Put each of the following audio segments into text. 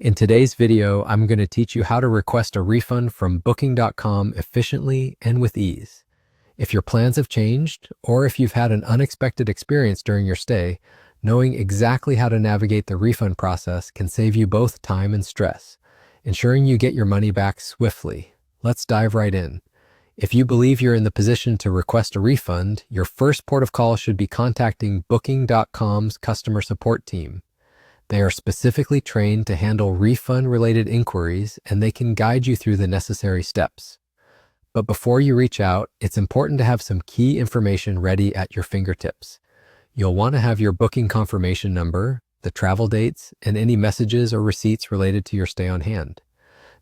In today's video, I'm going to teach you how to request a refund from Booking.com efficiently and with ease. If your plans have changed, or if you've had an unexpected experience during your stay, knowing exactly how to navigate the refund process can save you both time and stress, ensuring you get your money back swiftly. Let's dive right in. If you believe you're in the position to request a refund, your first port of call should be contacting Booking.com's customer support team. They are specifically trained to handle refund-related inquiries, and they can guide you through the necessary steps. But before you reach out, it's important to have some key information ready at your fingertips. You'll want to have your booking confirmation number, the travel dates, and any messages or receipts related to your stay on hand.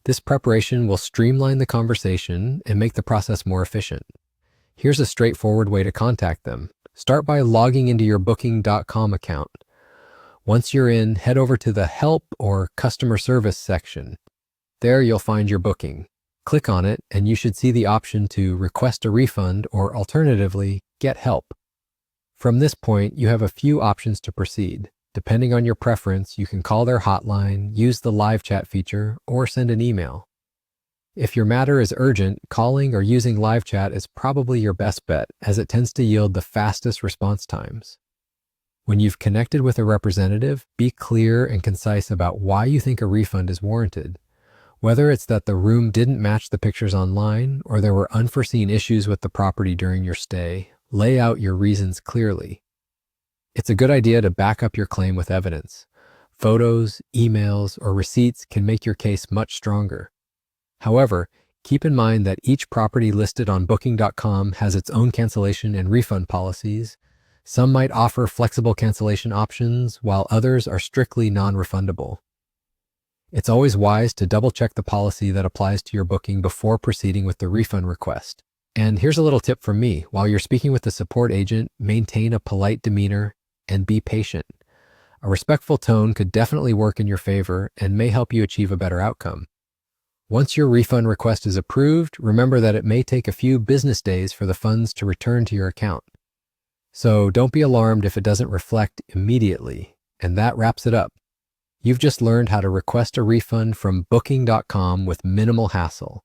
This preparation will streamline the conversation and make the process more efficient. Here's a straightforward way to contact them. Start by logging into your Booking.com account. Once you're in, head over to the Help or Customer Service section. There you'll find your booking. Click on it and you should see the option to request a refund or alternatively, get help. From this point, you have a few options to proceed. Depending on your preference, you can call their hotline, use the live chat feature, or send an email. If your matter is urgent, calling or using live chat is probably your best bet, as it tends to yield the fastest response times. When you've connected with a representative, be clear and concise about why you think a refund is warranted. Whether it's that the room didn't match the pictures online or there were unforeseen issues with the property during your stay, lay out your reasons clearly. It's a good idea to back up your claim with evidence. Photos, emails, or receipts can make your case much stronger. However, keep in mind that each property listed on Booking.com has its own cancellation and refund policies. Some might offer flexible cancellation options, while others are strictly non-refundable. It's always wise to double-check the policy that applies to your booking before proceeding with the refund request. And here's a little tip from me. While you're speaking with the support agent, maintain a polite demeanor and be patient. A respectful tone could definitely work in your favor and may help you achieve a better outcome. Once your refund request is approved, remember that it may take a few business days for the funds to return to your account. So don't be alarmed if it doesn't reflect immediately. And that wraps it up. You've just learned how to request a refund from Booking.com with minimal hassle.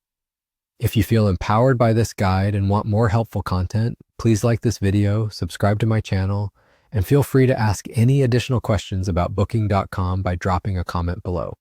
If you feel empowered by this guide and want more helpful content, please like this video, subscribe to my channel, and feel free to ask any additional questions about Booking.com by dropping a comment below.